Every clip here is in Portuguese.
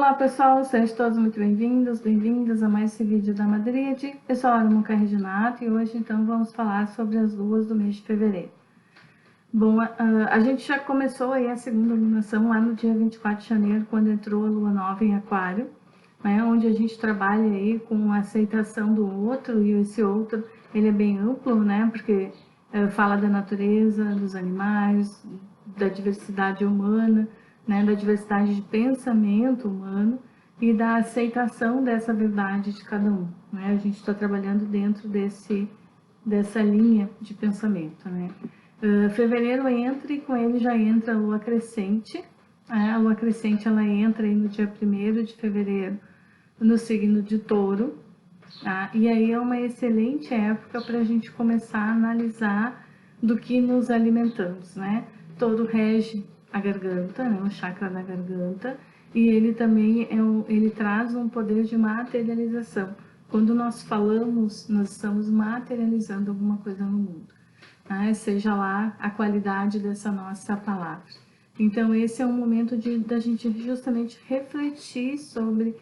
Olá pessoal, sejam todos muito bem-vindos, bem-vindas a mais esse vídeo da Madrid. Eu sou a Aramuca Reginato e hoje então vamos falar sobre as luas do mês de fevereiro. Bom, a gente já começou aí a segunda lunação lá no dia 24 de janeiro, quando entrou a lua nova em Aquário, né, onde a gente trabalha aí com a aceitação do outro, e esse outro ele é bem amplo, né, porque fala da natureza, dos animais, da diversidade humana, né, da diversidade de pensamento humano e da aceitação dessa verdade de cada um, né? A gente está trabalhando dentro dessa linha de pensamento, né? Fevereiro entra e com ele já entra a lua crescente. A lua crescente ela entra aí no dia 1º de fevereiro no signo de Touro, tá? E aí é uma excelente época para a gente começar a analisar do que nos alimentamos, né? Touro rege a garganta, né? O chakra da garganta, e ele também ele traz um poder de materialização. Quando nós falamos, nós estamos materializando alguma coisa no mundo, né? Seja lá a qualidade dessa nossa palavra. Então esse é um momento da gente justamente refletir sobre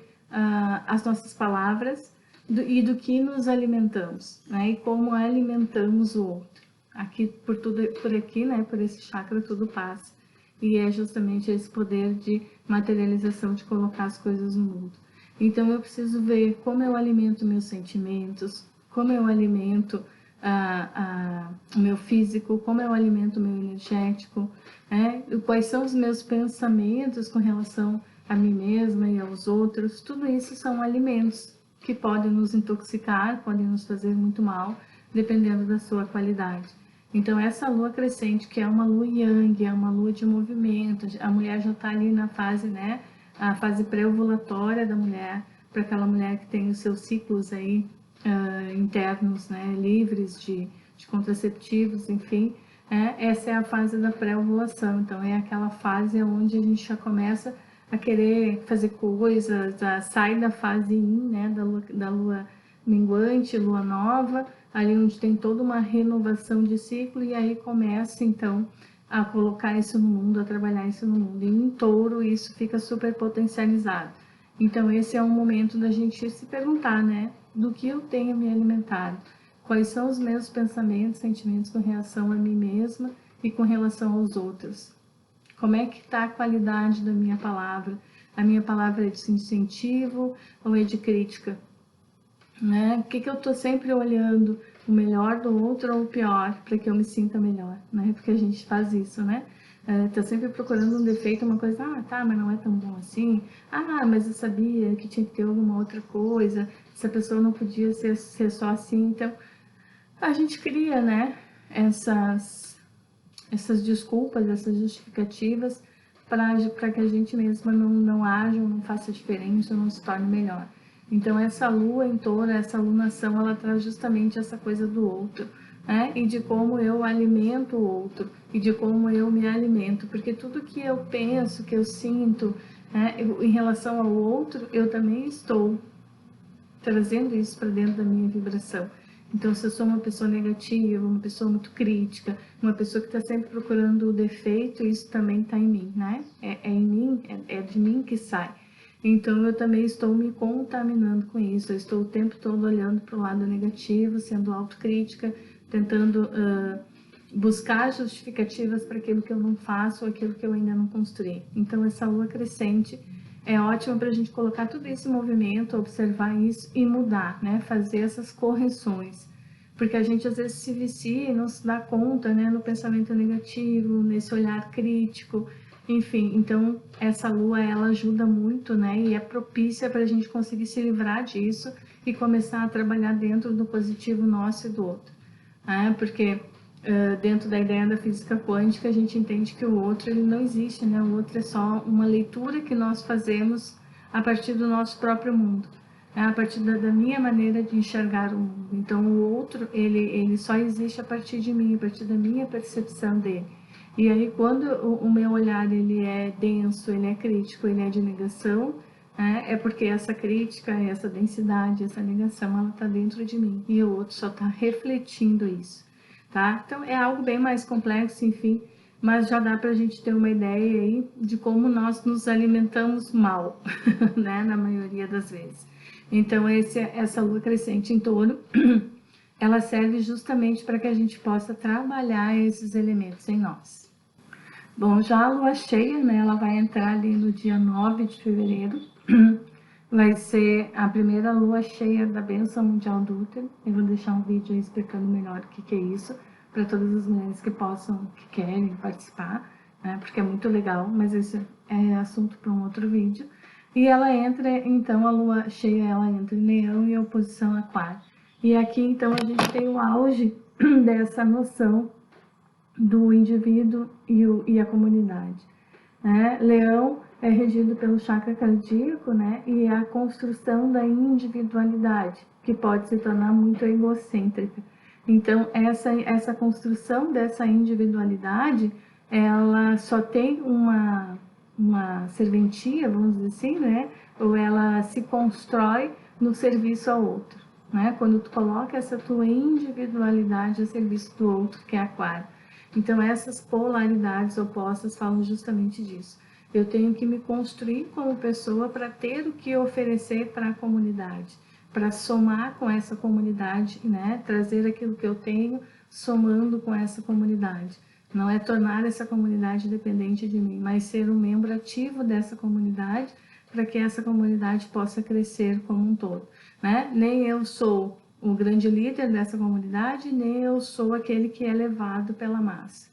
as nossas palavras e do que nos alimentamos, né? E como alimentamos o outro. Aqui por aqui, né? Por esse chakra tudo passa. E é justamente esse poder de materialização, de colocar as coisas no mundo. Então eu preciso ver como eu alimento meus sentimentos, como eu alimento o meu físico, como eu alimento o meu energético, né? Quais são os meus pensamentos com relação a mim mesma e aos outros. Tudo isso são alimentos que podem nos intoxicar, podem nos fazer muito mal, dependendo da sua qualidade. Então essa lua crescente, que é uma lua yang, é uma lua de movimento, a mulher já está ali na fase, né, a fase pré-ovulatória da mulher, para aquela mulher que tem os seus ciclos aí internos, né, livres de contraceptivos, enfim, essa é a fase da pré-ovulação. Então é aquela fase onde a gente já começa a querer fazer coisas, sai da fase yin, né, da lua minguante, lua nova, ali onde tem toda uma renovação de ciclo, e aí começa então a colocar isso no mundo, a trabalhar isso no mundo. E em Touro isso fica super potencializado. Então esse é um momento da gente se perguntar, né, do que eu tenho me alimentado, quais são os meus pensamentos, sentimentos com relação a mim mesma e com relação aos outros. Como é que está a qualidade da minha palavra? A minha palavra é de incentivo ou é de crítica? Né? O que eu estou sempre olhando? O melhor do outro ou o pior? Para que eu me sinta melhor, né? Porque a gente faz isso, né? Tá sempre procurando um defeito, uma coisa, tá, mas não é tão bom assim. Mas eu sabia que tinha que ter alguma outra coisa. Essa pessoa não podia ser só assim. Então, a gente cria, né? Essas desculpas, essas justificativas para que a gente mesma não haja, não faça diferença, não se torne melhor. Então essa lua em Touro, essa lunação, ela traz justamente essa coisa do outro, né? E de como eu alimento o outro, e de como eu me alimento, porque tudo que eu penso, que eu sinto, né, em relação ao outro, eu também estou trazendo isso para dentro da minha vibração. Então, se eu sou uma pessoa negativa, uma pessoa muito crítica, uma pessoa que está sempre procurando o defeito, isso também está em mim, né? É em mim, é de mim que sai. Então, eu também estou me contaminando com isso. Eu estou o tempo todo olhando para o lado negativo, sendo autocrítica, tentando buscar justificativas para aquilo que eu não faço ou aquilo que eu ainda não construí. Então, essa lua crescente é ótimo para a gente colocar tudo isso em movimento, observar isso e mudar, né? Fazer essas correções. Porque a gente às vezes se vicia e não se dá conta, né? No pensamento negativo, nesse olhar crítico, enfim. Então, essa lua, ela ajuda muito, né? E é propícia para a gente conseguir se livrar disso e começar a trabalhar dentro do positivo nosso e do outro, né? Porque dentro da ideia da física quântica, a gente entende que o outro ele não existe, né? O outro é só uma leitura que nós fazemos a partir do nosso próprio mundo, né? A partir da minha maneira de enxergar o mundo. Então, o outro, ele só existe a partir de mim, a partir da minha percepção dele. E aí, quando o meu olhar ele é denso, ele é crítico, ele é de negação, né? É porque essa crítica, essa densidade, essa negação, ela está dentro de mim. E o outro só está refletindo isso. Tá? Então é algo bem mais complexo, enfim, mas já dá para a gente ter uma ideia aí de como nós nos alimentamos mal, né, na maioria das vezes. Então, essa lua crescente em touro, ela serve justamente para que a gente possa trabalhar esses elementos em nós. Bom, já a lua cheia, né, ela vai entrar ali no dia 9 de fevereiro, vai ser a primeira lua cheia da bênção mundial do útero. Eu vou deixar um vídeo aí explicando melhor o que é isso, para todas as mulheres que querem participar, né, porque é muito legal, mas esse é assunto para um outro vídeo. E ela entra, então, a lua cheia, ela entra em Leão em oposição a Aquário. E aqui, então, a gente tem o auge dessa noção do indivíduo e a comunidade. Né? Leão é regido pelo chakra cardíaco, né? E é a construção da individualidade, que pode se tornar muito egocêntrica. Então, essa construção dessa individualidade, ela só tem uma serventia, vamos dizer assim, né? Ou ela se constrói no serviço ao outro, né? Quando tu coloca essa tua individualidade a serviço do outro, que é Aquário. Então, essas polaridades opostas falam justamente disso. Eu tenho que me construir como pessoa para ter o que oferecer para a comunidade, para somar com essa comunidade, né? Trazer aquilo que eu tenho, somando com essa comunidade. Não é tornar essa comunidade dependente de mim, mas ser um membro ativo dessa comunidade para que essa comunidade possa crescer como um todo, né? Nem eu sou o grande líder dessa comunidade, nem eu sou aquele que é levado pela massa,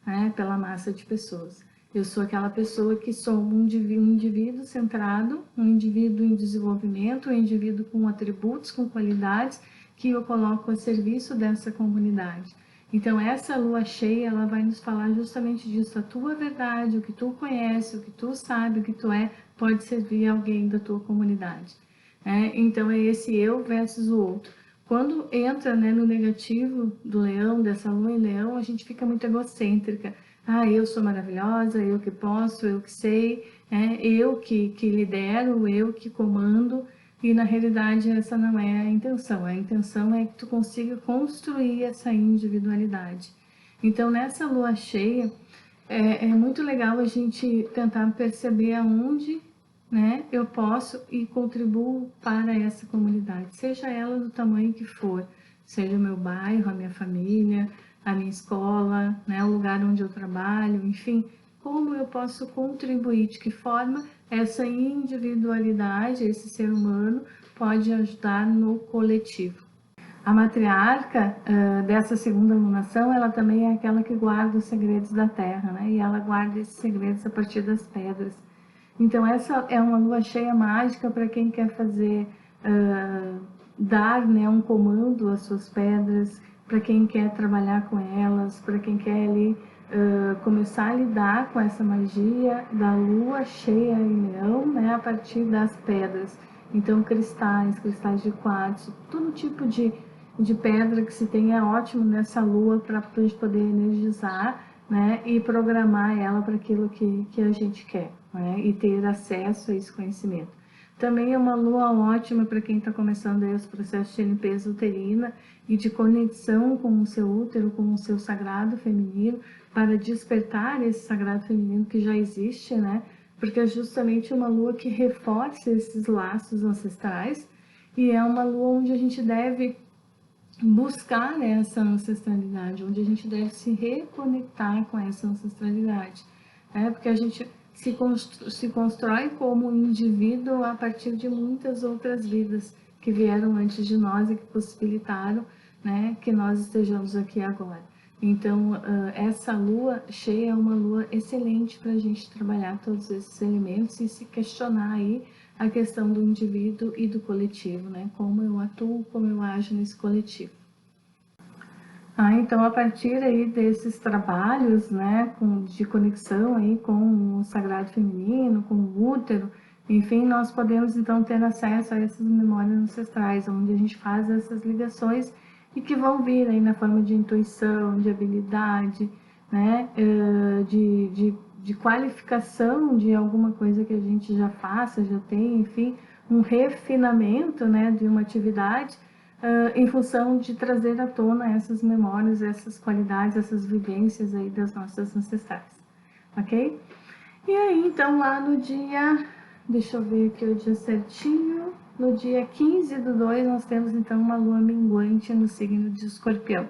né? Pela massa de pessoas. Eu sou aquela pessoa que sou um indivíduo centrado, um indivíduo em desenvolvimento, um indivíduo com atributos, com qualidades, que eu coloco a serviço dessa comunidade. Então, essa lua cheia, ela vai nos falar justamente disso. A tua verdade, o que tu conhece, o que tu sabe, o que tu é, pode servir a alguém da tua comunidade. Então, é esse eu versus o outro. Quando entra, né, no negativo do leão, dessa lua em leão, a gente fica muito egocêntrica. Ah, eu sou maravilhosa, eu que posso, eu que sei, eu que lidero, eu que comando. E na realidade essa não é a intenção. A intenção é que tu consiga construir essa individualidade. Então, nessa lua cheia, é muito legal a gente tentar perceber aonde, né, eu posso e contribuo para essa comunidade, seja ela do tamanho que for, seja o meu bairro, a minha família, a minha escola, né, o lugar onde eu trabalho, enfim, como eu posso contribuir, de que forma essa individualidade, esse ser humano, pode ajudar no coletivo. A matriarca dessa segunda lunação, ela também é aquela que guarda os segredos da terra, né? E ela guarda esses segredos a partir das pedras. Então, essa é uma lua cheia mágica para quem quer fazer, dar, né, um comando às suas pedras, para quem quer trabalhar com elas, para quem quer ali começar a lidar com essa magia da lua cheia em leão, né, a partir das pedras. Então, cristais de quartzo, todo tipo de pedra que se tem é ótimo nessa lua para a gente poder energizar, né, e programar ela para aquilo que a gente quer, né, e ter acesso a esse conhecimento. Também é uma lua ótima para quem está começando aí os processos de limpeza uterina e de conexão com o seu útero, com o seu sagrado feminino, para despertar esse sagrado feminino que já existe, né? Porque é justamente uma lua que reforça esses laços ancestrais e é uma lua onde a gente deve buscar essa ancestralidade, onde a gente deve se reconectar com essa ancestralidade, porque a gente se constrói como um indivíduo a partir de muitas outras vidas que vieram antes de nós e que possibilitaram, né, que nós estejamos aqui agora. Então, essa lua cheia é uma lua excelente para a gente trabalhar todos esses elementos e se questionar aí a questão do indivíduo e do coletivo, né? Como eu atuo, como eu ajo nesse coletivo. Então, a partir aí desses trabalhos, né, de conexão aí com o sagrado feminino, com o útero, enfim, nós podemos então ter acesso a essas memórias ancestrais, onde a gente faz essas ligações e que vão vir aí na forma de intuição, de habilidade, né, de qualificação de alguma coisa que a gente já faça, já tem, enfim, um refinamento, né, de uma atividade em função de trazer à tona essas memórias, essas qualidades, essas vivências aí das nossas ancestrais, ok? E aí, então, lá no dia, deixa eu ver aqui o dia certinho, no dia 15/2, nós temos, então, uma lua minguante no signo de Escorpião.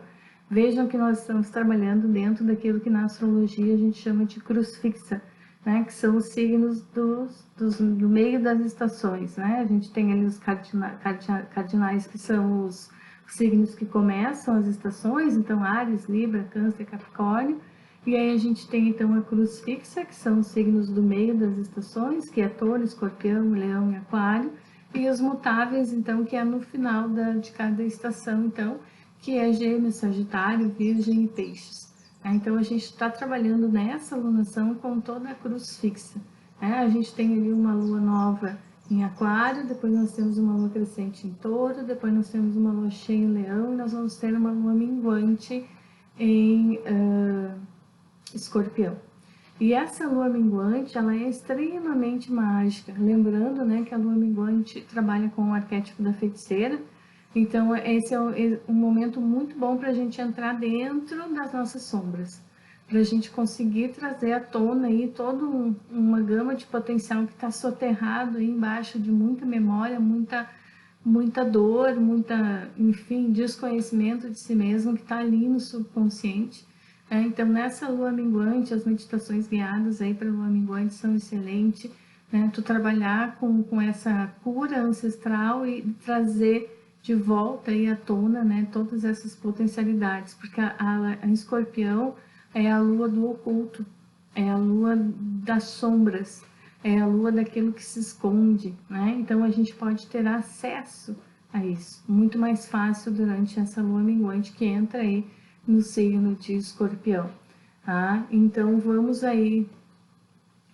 Vejam que nós estamos trabalhando dentro daquilo que na astrologia a gente chama de cruz fixa, né? Que são os signos do meio das estações, né? A gente tem ali os cardinais, que são os signos que começam as estações, então Áries, Libra, Câncer, Capricórnio. E aí a gente tem então a cruz fixa, que são os signos do meio das estações, que é Touro, Escorpião, Leão e Aquário. E os mutáveis, então, que é no final de cada estação, então, que é Gêmeos, Sagitário, Virgem e Peixes. Então a gente está trabalhando nessa alunação com toda a cruz fixa. A gente tem ali uma lua nova em Aquário, depois nós temos uma lua crescente em Touro, depois nós temos uma lua cheia em Leão, e nós vamos ter uma lua minguante em Escorpião. E essa lua minguante, ela é extremamente mágica, lembrando, né, que a lua minguante trabalha com o arquétipo da feiticeira. Então esse é um momento muito bom para a gente entrar dentro das nossas sombras, para a gente conseguir trazer à tona aí toda uma gama de potencial que está soterrado aí embaixo de muita memória, muita dor, enfim, desconhecimento de si mesmo que está ali no subconsciente. Então, nessa lua minguante, as meditações guiadas aí para a lua minguante são excelentes, né? Tu trabalhar com essa cura ancestral e trazer de volta aí à tona, né, todas essas potencialidades, porque a Escorpião é a lua do oculto, é a lua das sombras, é a lua daquilo que se esconde, né? Então a gente pode ter acesso a isso muito mais fácil durante essa lua minguante que entra aí no signo de Escorpião, tá? Então vamos aí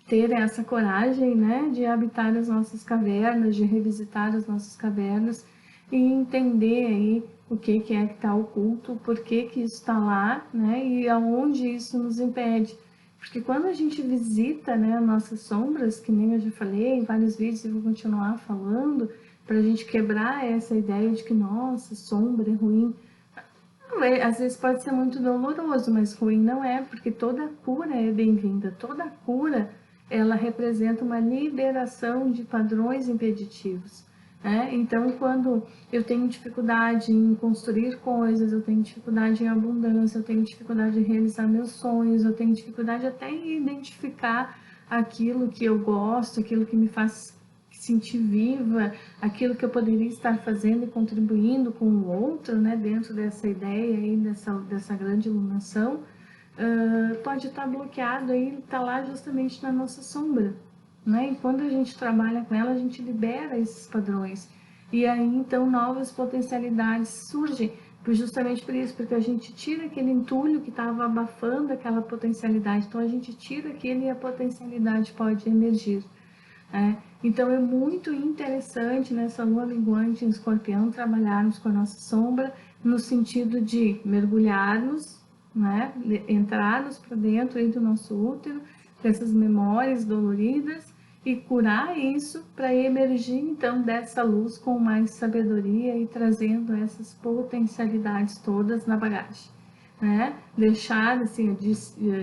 ter essa coragem, né, de habitar as nossas cavernas, de revisitar as nossas cavernas e entender aí o que é que está oculto, por que isso está lá, né, e aonde isso nos impede. Porque quando a gente visita, né, as nossas sombras, que nem eu já falei em vários vídeos e vou continuar falando, para a gente quebrar essa ideia de que, nossa, sombra é ruim. Às vezes pode ser muito doloroso, mas ruim não é, porque toda cura é bem-vinda, toda cura ela representa uma liberação de padrões impeditivos, né? Então, quando eu tenho dificuldade em construir coisas, eu tenho dificuldade em abundância, eu tenho dificuldade em realizar meus sonhos, eu tenho dificuldade até em identificar aquilo que eu gosto, aquilo que me faz sentir viva, aquilo que eu poderia estar fazendo e contribuindo com o outro, né, dentro dessa ideia aí, dessa grande iluminação, pode estar bloqueado aí, está lá justamente na nossa sombra, né? E quando a gente trabalha com ela, a gente libera esses padrões. E aí, então, novas potencialidades surgem, justamente por isso, porque a gente tira aquele entulho que estava abafando aquela potencialidade. Então, a gente tira aquele e a potencialidade pode emergir. Então é muito interessante nessa lua minguante em Escorpião trabalharmos com a nossa sombra no sentido de mergulharmos, né, entrarmos para dentro aí do nosso útero, dessas memórias doloridas e curar isso para emergir então dessa luz com mais sabedoria e trazendo essas potencialidades todas na bagagem, né? Deixar assim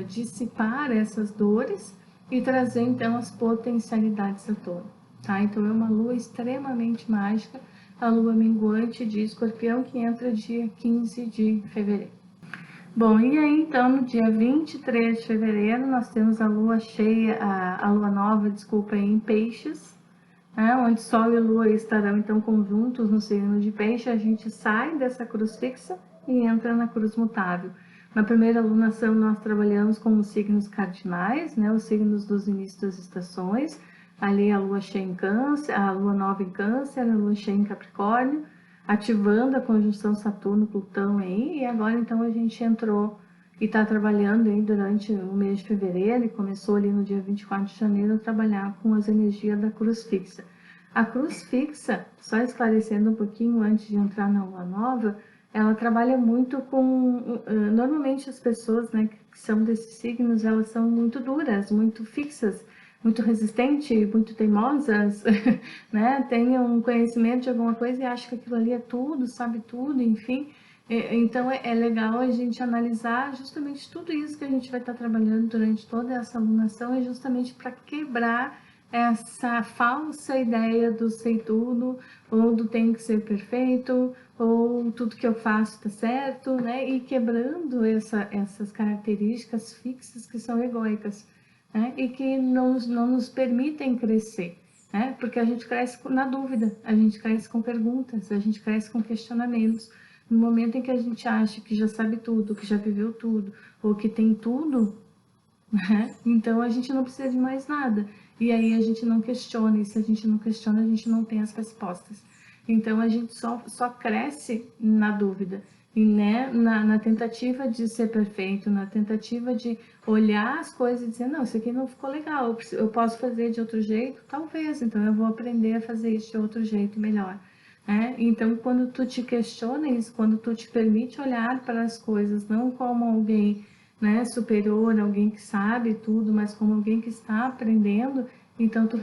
dissipar essas dores e trazer então as potencialidades à tona, tá? Então é uma lua extremamente mágica, a lua minguante de Escorpião, que entra dia 15 de fevereiro. Bom, e aí então no dia 23 de fevereiro nós temos a lua cheia, a lua nova, desculpa, em Peixes, né? Onde Sol e Lua estarão então conjuntos no signo de Peixe. A gente sai dessa cruz fixa e entra na cruz mutável. Na primeira alunação, nós trabalhamos com os signos cardinais, né, os signos dos inícios das estações. Ali a lua cheia em Câncer, a lua nova em Câncer, a lua cheia em Capricórnio, ativando a conjunção Saturno-Plutão aí. E agora, então, a gente entrou e está trabalhando aí durante o mês de fevereiro e começou ali no dia 24 de janeiro a trabalhar com as energias da cruz fixa. A cruz fixa, só esclarecendo um pouquinho antes de entrar na lua nova, ela trabalha muito com, normalmente as pessoas, né, que são desses signos, elas são muito duras, muito fixas, muito resistente, muito teimosas, né? Tem um conhecimento de alguma coisa e acha que aquilo ali é tudo, sabe tudo, enfim. Então é legal a gente analisar justamente tudo isso que a gente vai estar trabalhando durante toda essa alunação, é justamente para quebrar essa falsa ideia do sei tudo, ou do tem que ser perfeito, ou tudo que eu faço está certo, né? E quebrando essas características fixas que são egóicas, né? E que não nos permitem crescer, né? Porque a gente cresce na dúvida, a gente cresce com perguntas, a gente cresce com questionamentos. No momento em que a gente acha que já sabe tudo, que já viveu tudo, ou que tem tudo, né? Então a gente não precisa de mais nada. E aí a gente não questiona, e se a gente não questiona, a gente não tem as respostas. Então a gente só cresce na dúvida, e né, na tentativa de ser perfeito, na tentativa de olhar as coisas e dizer, não, isso aqui não ficou legal, eu posso fazer de outro jeito? Talvez, então eu vou aprender a fazer isso de outro jeito melhor. Então, quando tu te questionas, quando tu te permite olhar para as coisas, não como alguém, né, superior, alguém que sabe tudo, mas como alguém que está aprendendo, então tu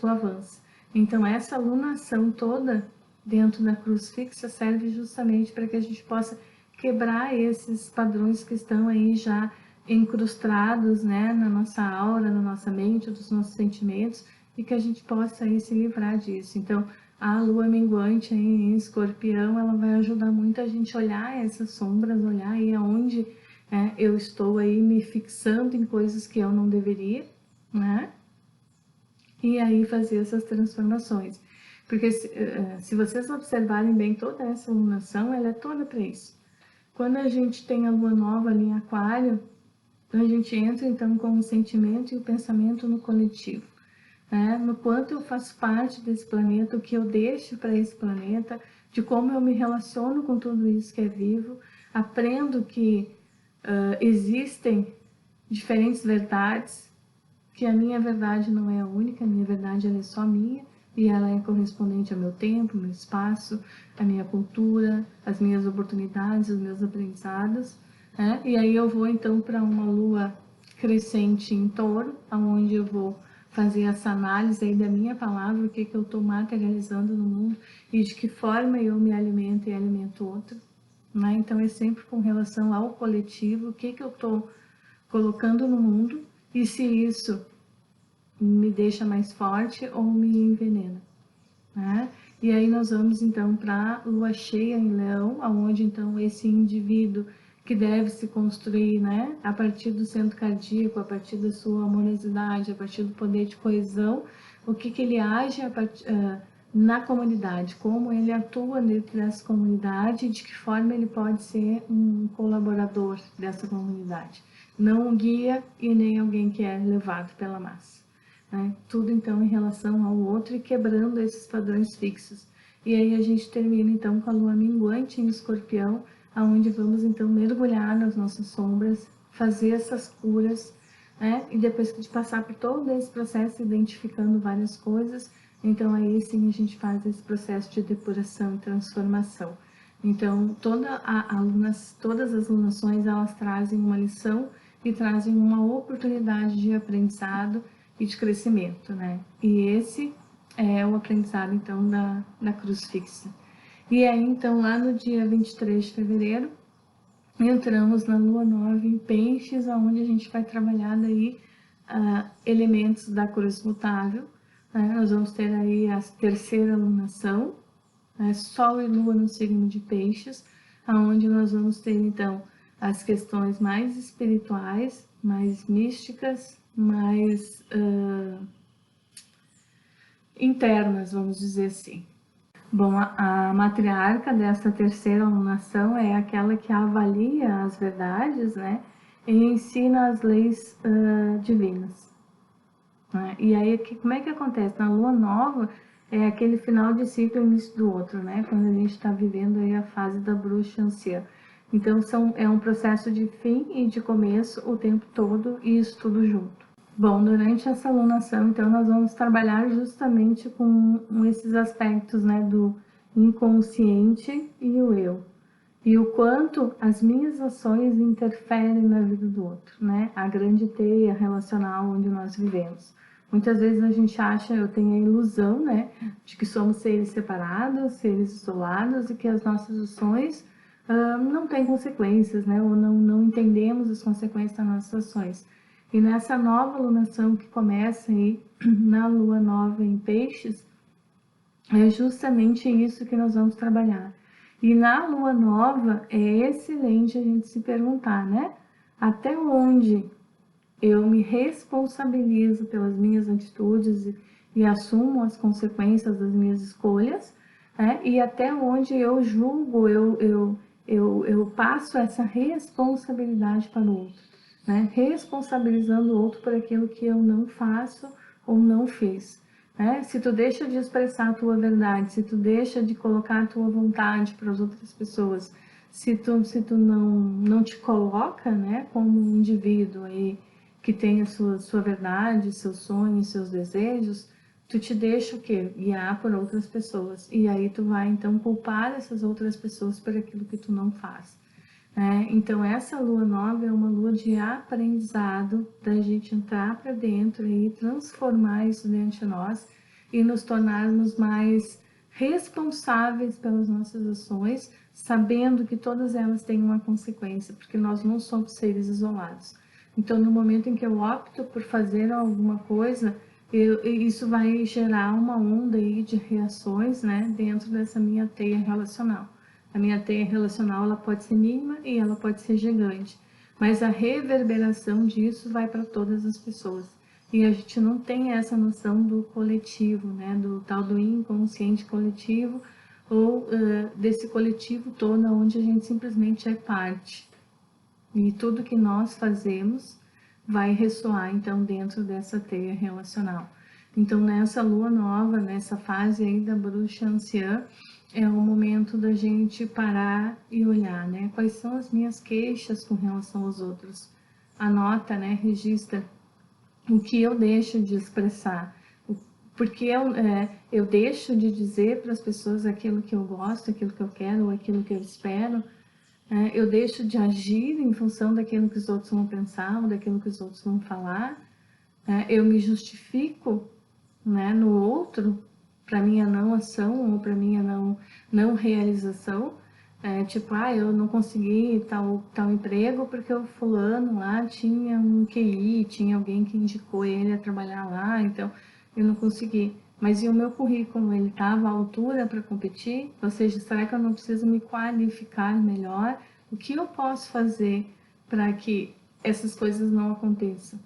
avança. Então, essa alunação toda dentro da cruz fixa serve justamente para que a gente possa quebrar esses padrões que estão aí já incrustados, né, na nossa aura, na nossa mente, dos nossos sentimentos, e que a gente possa aí se livrar disso. Então, a lua minguante em Escorpião, ela vai ajudar muito a gente olhar essas sombras, olhar aí aonde eu estou aí me fixando em coisas que eu não deveria, né? E aí fazer essas transformações. Porque se vocês observarem bem toda essa iluminação, ela é toda para isso. Quando a gente tem a lua nova ali em Aquário, a gente entra então com o sentimento e o pensamento no coletivo. No quanto eu faço parte desse planeta, o que eu deixo para esse planeta, de como eu me relaciono com tudo isso que é vivo, aprendo que existem diferentes verdades, que a minha verdade não é a única, a minha verdade ela é só minha, e ela é correspondente ao meu tempo, ao meu espaço, à minha cultura, às minhas oportunidades, aos meus aprendizados. E aí eu vou então para uma lua crescente em Touro, onde eu vou fazer essa análise aí da minha palavra, o que eu estou materializando no mundo e de que forma eu me alimento e alimento outro. Então é sempre com relação ao coletivo, o que eu estou colocando no mundo e se isso me deixa mais forte ou me envenena. E aí nós vamos então para a lua cheia em Leão, aonde então esse indivíduo que deve se construir, a partir do centro cardíaco, a partir da sua amorosidade, a partir do poder de coesão, o que ele age na comunidade, como ele atua dentro dessa comunidade e de que forma ele pode ser um colaborador dessa comunidade, não um guia e nem alguém que é levado pela massa. Tudo então em relação ao outro e quebrando esses padrões fixos. E aí a gente termina então com a lua minguante em Escorpião, aonde vamos então mergulhar nas nossas sombras, fazer essas curas, e depois de passar por todo esse processo, identificando várias coisas, então aí sim a gente faz esse processo de depuração e transformação. Então todas as lunações elas trazem uma lição e trazem uma oportunidade de aprendizado e de crescimento, E esse é o aprendizado, então, da cruz fixa. E aí, então, lá no dia 23 de fevereiro, entramos na lua nova em Peixes, onde a gente vai trabalhar daí elementos da cruz mutável. Nós vamos ter aí a terceira lunação, Sol e Lua no signo de Peixes, onde nós vamos ter, então, as questões mais espirituais, mais místicas, mais internas, vamos dizer assim. Bom, a matriarca dessa terceira alunação é aquela que avalia as verdades, e ensina as leis divinas. E aí, como é que acontece? Na lua nova, é aquele final de ciclo e início do outro, Quando a gente está vivendo aí a fase da bruxa anciã. Então, é um processo de fim e de começo o tempo todo, e isso tudo junto. Bom, durante essa alunação, então, nós vamos trabalhar justamente com esses aspectos, do inconsciente e o eu. E o quanto as minhas ações interferem na vida do outro, A grande teia relacional onde nós vivemos. Muitas vezes a gente acha, eu tenho a ilusão, né, de que somos seres separados, seres isolados e que as nossas ações não têm consequências, né, ou não entendemos as consequências das nossas ações. E nessa nova alunação que começa aí na lua nova em Peixes, é justamente isso que nós vamos trabalhar. E na lua nova é excelente a gente se perguntar, né? Até onde eu me responsabilizo pelas minhas atitudes e assumo as consequências das minhas escolhas, né? E até onde eu julgo, eu passo essa responsabilidade para o outro, né? Responsabilizando o outro por aquilo que eu não faço ou não fiz. Né? Se tu deixa de expressar a tua verdade, se tu deixa de colocar a tua vontade para as outras pessoas, se tu não te coloca, né, como um indivíduo aí que tem a sua verdade, seus sonhos, seus desejos, tu te deixa o quê? Guiar por outras pessoas. E aí tu vai, então, culpar essas outras pessoas por aquilo que tu não faz. Então, essa lua nova é uma lua de aprendizado, da gente entrar para dentro e transformar isso dentro de nós e nos tornarmos mais responsáveis pelas nossas ações, sabendo que todas elas têm uma consequência, porque nós não somos seres isolados. Então, no momento em que eu opto por fazer alguma coisa, isso vai gerar uma onda aí de reações, né, dentro dessa minha teia relacional. A minha teia relacional ela pode ser mínima e ela pode ser gigante, mas a reverberação disso vai para todas as pessoas. E a gente não tem essa noção do coletivo, né, do tal do inconsciente coletivo ou desse coletivo todo onde a gente simplesmente é parte. E tudo que nós fazemos vai ressoar, então, dentro dessa teia relacional. Então, nessa lua nova, nessa fase aí da bruxa anciã, é o momento da gente parar e olhar, né? Quais são as minhas queixas com relação aos outros? Anota, né? Registra o que eu deixo de expressar. Porque eu deixo de dizer para as pessoas aquilo que eu gosto, aquilo que eu quero, ou aquilo que eu espero. Eu deixo de agir em função daquilo que os outros vão pensar, ou daquilo que os outros vão falar. Eu me justifico, né, no outro para minha não ação ou para minha não realização. Tipo, eu não consegui tal emprego porque o fulano lá tinha um QI, tinha alguém que indicou ele a trabalhar lá, então eu não consegui. Mas e o meu currículo, ele estava à altura para competir? Ou seja, será que eu não preciso me qualificar melhor? O que eu posso fazer para que essas coisas não aconteçam?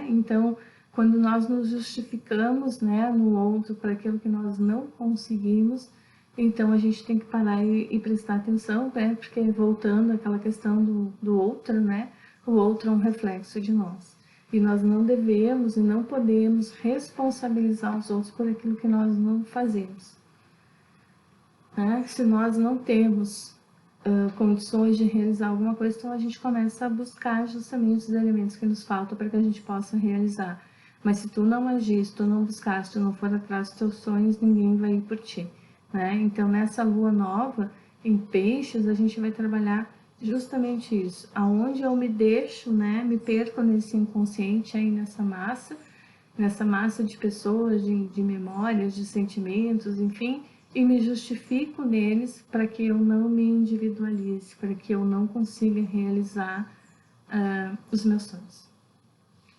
Então, quando nós nos justificamos, né, no outro por aquilo que nós não conseguimos, então a gente tem que parar e prestar atenção, né, porque voltando àquela questão do outro, né, o outro é um reflexo de nós. E nós não devemos e não podemos responsabilizar os outros por aquilo que nós não fazemos. Se nós não temos condições de realizar alguma coisa, então a gente começa a buscar justamente os elementos que nos faltam para que a gente possa realizar. Mas se tu não agir, se tu não buscar, se tu não for atrás dos teus sonhos, ninguém vai ir por ti. Então, nessa lua nova, em Peixes, a gente vai trabalhar justamente isso. Aonde eu me deixo, me perco nesse inconsciente aí, nessa massa de pessoas, de memórias, de sentimentos, enfim, e me justifico neles para que eu não me individualize, para que eu não consiga realizar os meus sonhos.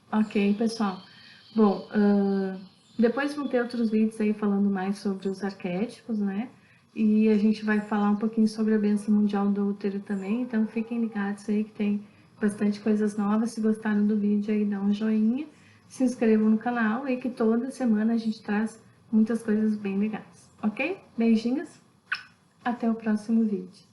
Ok, pessoal? Bom, depois vão ter outros vídeos aí falando mais sobre os arquétipos, né? E a gente vai falar um pouquinho sobre a bênção mundial do útero também, então fiquem ligados aí que tem bastante coisas novas. Se gostaram do vídeo aí, dá um joinha, se inscrevam no canal e que toda semana a gente traz muitas coisas bem legais, ok? Beijinhos, até o próximo vídeo.